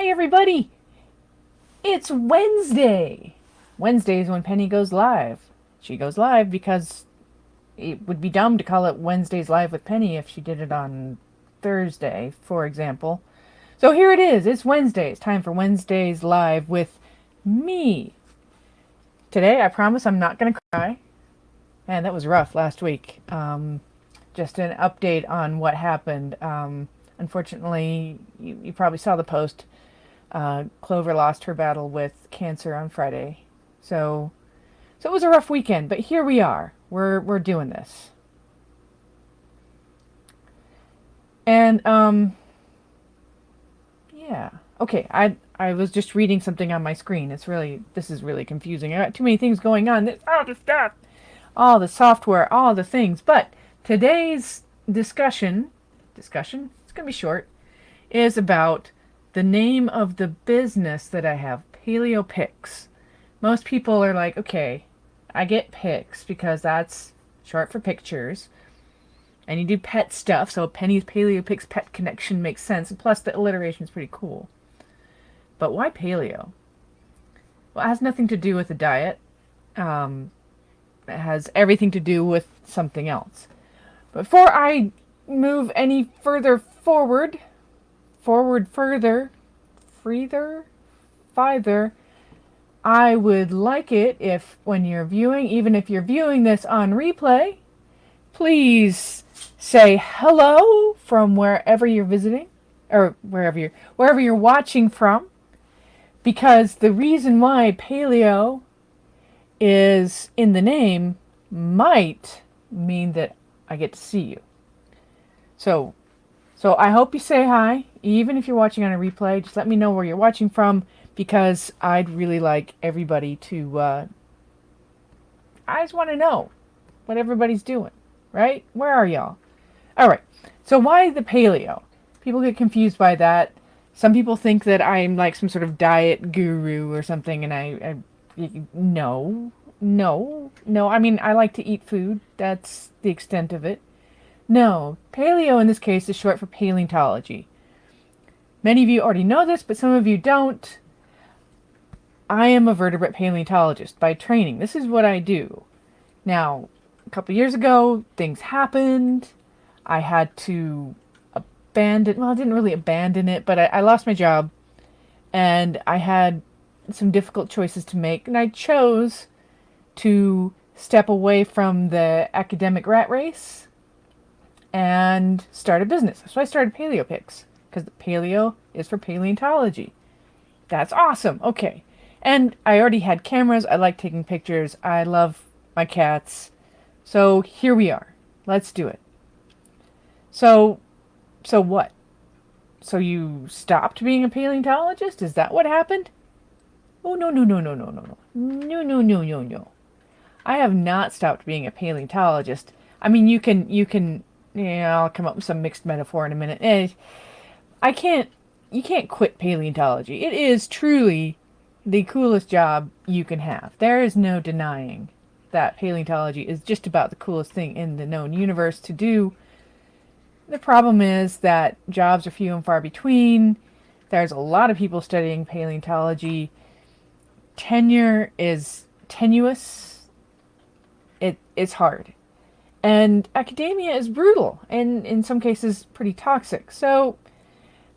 Hi everybody! It's Wednesday! Wednesday is when Penny goes live. She goes live because it would be dumb to call it Wednesdays Live with Penny if she did it on Thursday, for example. So here it is. It's Wednesday. It's time for Wednesdays Live with me. Today, I promise I'm not going to cry. Man, that was rough last week. Just an update on what happened. Unfortunately, you probably saw the post. Clover lost her battle with cancer on Friday. So it was a rough weekend, but here we are. We're doing this. And yeah. Okay, I was just reading something on my screen. This is really confusing. I got too many things going on. All the stuff, all the software, all the things. But today's discussion, it's going to be short, is about the name of the business that I have, PaleoPix. Most people are like, okay, I get pics because that's short for pictures. And you do pet stuff, so Penny's PaleoPix Pet Connection makes sense. And plus, the alliteration is pretty cool. But why paleo? Well, it has nothing to do with the diet. It has everything to do with something else. Before I move any further farther, I would like it if, when you're viewing, even if you're viewing this on replay, please say hello from wherever you're visiting, or wherever you're watching from, because the reason why paleo is in the name might mean that I get to see you. So I hope you say hi, even if you're watching on a replay. Just let me know where you're watching from, because I'd really like everybody to, I just want to know what everybody's doing, right? Where are y'all? All right, so why the paleo? People get confused by that. Some people think that I'm like some sort of diet guru or something, and no. I mean, I like to eat food. That's the extent of it. No, paleo in this case is short for paleontology. Many of you already know this, but some of you don't. I am a vertebrate paleontologist by training. This is what I do. Now, a couple years ago, things happened. I had to abandon, well, I didn't really abandon it, but I lost my job, and I had some difficult choices to make, and I chose to step away from the academic rat race and start a business. So I started PaleoPix, because the paleo is for paleontology. That's awesome. Okay. And I already had cameras. I like taking pictures. I love my cats. So here we are. Let's do it. So what? So you stopped being a paleontologist? Is that what happened? Oh, no. No. I have not stopped being a paleontologist. I mean, you can, I'll come up with some mixed metaphor in a minute. You can't quit paleontology. It is truly the coolest job you can have. There is no denying that paleontology is just about the coolest thing in the known universe to do. The problem is that jobs are few and far between. There's a lot of people studying paleontology. Tenure is tenuous. It's hard. And academia is brutal and in some cases pretty toxic. So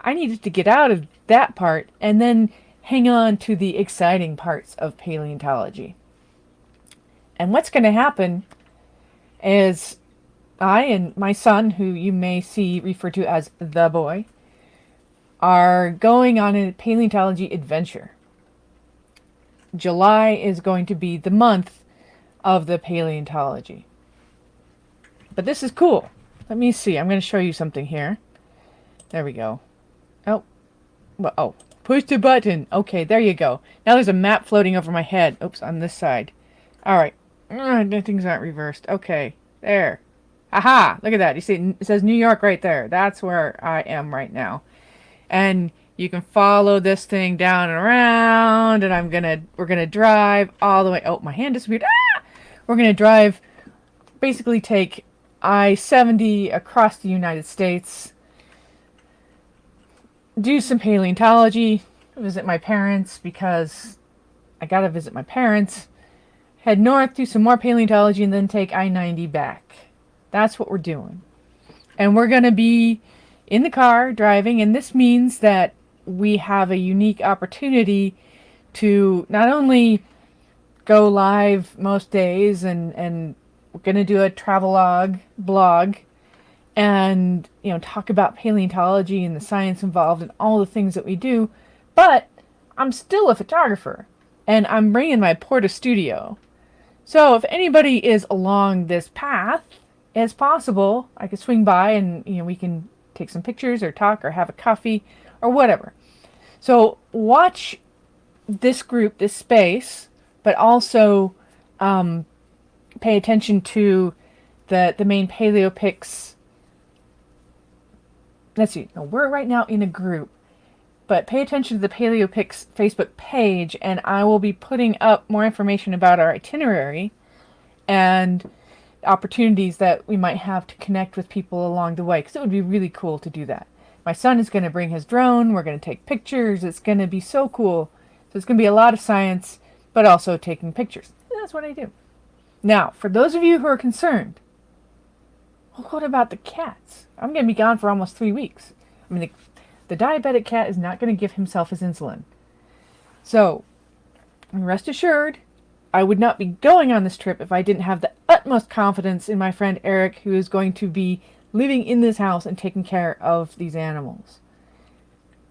I needed to get out of that part and then hang on to the exciting parts of paleontology. And what's going to happen is I and my son, who you may see referred to as the boy, are going on a paleontology adventure. July is going to be the month of the paleontology. But this is cool. Let me see. I'm going to show you something here. There we go. Oh, push the button. Okay, there you go. Now there's a map floating over my head. Oops, on this side. All right. Things aren't reversed. Okay, there. Aha! Look at that. You see, it says New York right there. That's where I am right now. And you can follow this thing down and around. And we're gonna drive all the way. Oh, my hand disappeared. Ah! We're gonna drive. Basically, take I-70 across the United States. Do some paleontology, visit my parents because I gotta visit my parents, head north, do some more paleontology, and then take I-90 back. That's what we're doing. And we're gonna be in the car driving, and this means that we have a unique opportunity to not only go live most days, and we're going to do a travelogue blog and talk about paleontology and the science involved and all the things that we do, but I'm still a photographer and I'm bringing my Porta Studio. So if anybody is along this path, as possible, I could swing by and we can take some pictures or talk or have a coffee or whatever. So watch this group, this space, but also pay attention to the main PaleoPix's. Let's see. No, we're right now in a group, but pay attention to the PaleoPix's Facebook page, and I will be putting up more information about our itinerary and opportunities that we might have to connect with people along the way, because it would be really cool to do that. My son is going to bring his drone. We're going to take pictures. It's going to be so cool. So it's going to be a lot of science, but also taking pictures. And that's what I do. Now, for those of you who are concerned, well, what about the cats? I'm going to be gone for almost 3 weeks. I mean, the diabetic cat is not going to give himself his insulin. So, rest assured, I would not be going on this trip if I didn't have the utmost confidence in my friend Eric, who is going to be living in this house and taking care of these animals.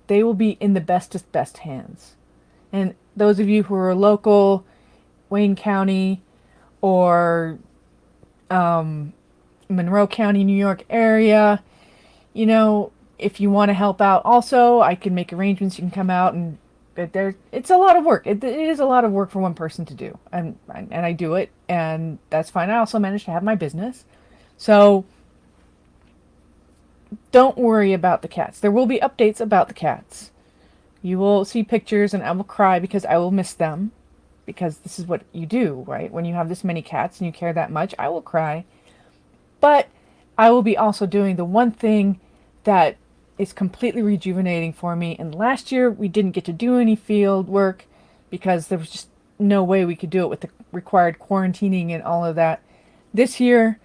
They will be in the bestest best hands. And those of you who are local, Wayne County, or Monroe County, New York area, if you want to help out also, I can make arrangements. You can come out, and it's a lot of work. It is a lot of work for one person to do, and I do it, and that's fine. I also manage to have my business. So don't worry about the cats. There will be updates about the cats. You will see pictures, and I will cry because I will miss them, because this is what you do, right? When you have this many cats and you care that much, I will cry. But I will be also doing the one thing that is completely rejuvenating for me. And last year we didn't get to do any field work because there was just no way we could do it with the required quarantining and all of that. This year,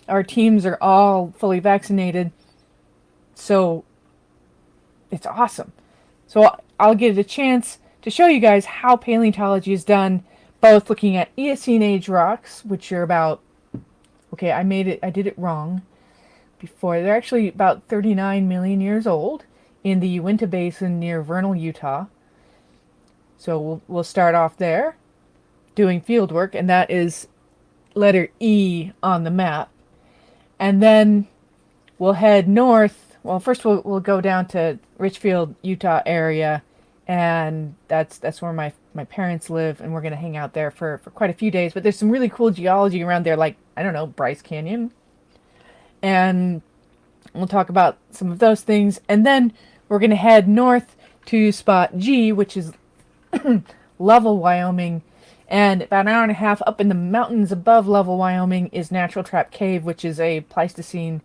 our teams are all fully vaccinated, so it's awesome. So I'll get a chance to show you guys how paleontology is done, both looking at Eocene age rocks, which are about, okay, I did it wrong before. They're actually about 39 million years old in the Uinta Basin near Vernal, Utah. So we'll start off there doing field work, and that is letter E on the map. And then we'll head north. Well, first we'll go down to Richfield, Utah area, and that's where my parents live, and we're going to hang out there for quite a few days. But there's some really cool geology around there, like, I don't know, Bryce Canyon. And we'll talk about some of those things. And then we're going to head north to spot G, which is Lovell, Wyoming. And about an hour and a half up in the mountains above Lovell, Wyoming is Natural Trap Cave, which is a Pleistocene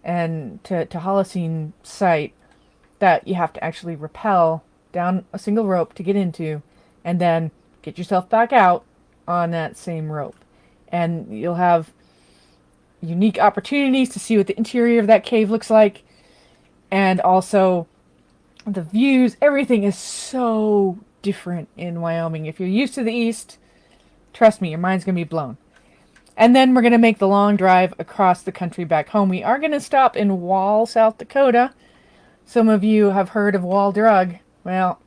and to Holocene site that you have to actually rappel down a single rope to get into, and then get yourself back out on that same rope. And you'll have unique opportunities to see what the interior of that cave looks like, and also the views. Everything is so different in Wyoming. If you're used to the East, trust me, your mind's going to be blown. And then we're going to make the long drive across the country back home. We are going to stop in Wall, South Dakota. Some of you have heard of Wall Drug. Well,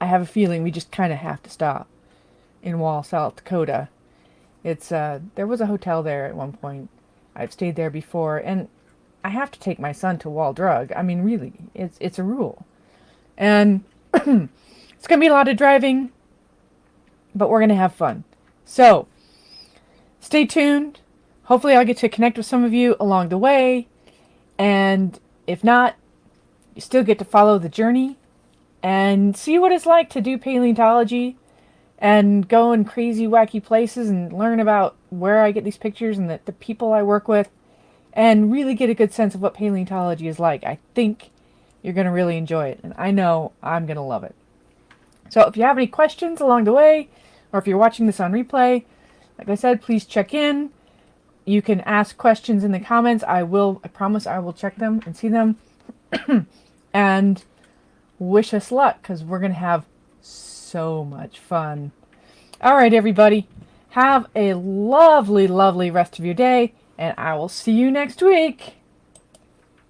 I have a feeling we just kind of have to stop in Wall, South Dakota. It's there was a hotel there at one point. I've stayed there before, and I have to take my son to Wall Drug. I mean, really, it's a rule. And it's going to be a lot of driving, but we're going to have fun. So, stay tuned. Hopefully I'll get to connect with some of you along the way. And if not, you still get to follow the journey and see what it's like to do paleontology and go in crazy, wacky places and learn about where I get these pictures and the people I work with, and really get a good sense of what paleontology is like. I think You're going to really enjoy it, and I know I'm going to love it. So if you have any questions along the way, or if you're watching this on replay, like I said, please check in. You can ask questions in the comments. I promise I will check them and see them. And wish us luck, because we're going to have so much fun. All right, everybody. Have a lovely, lovely rest of your day, and I will see you next week.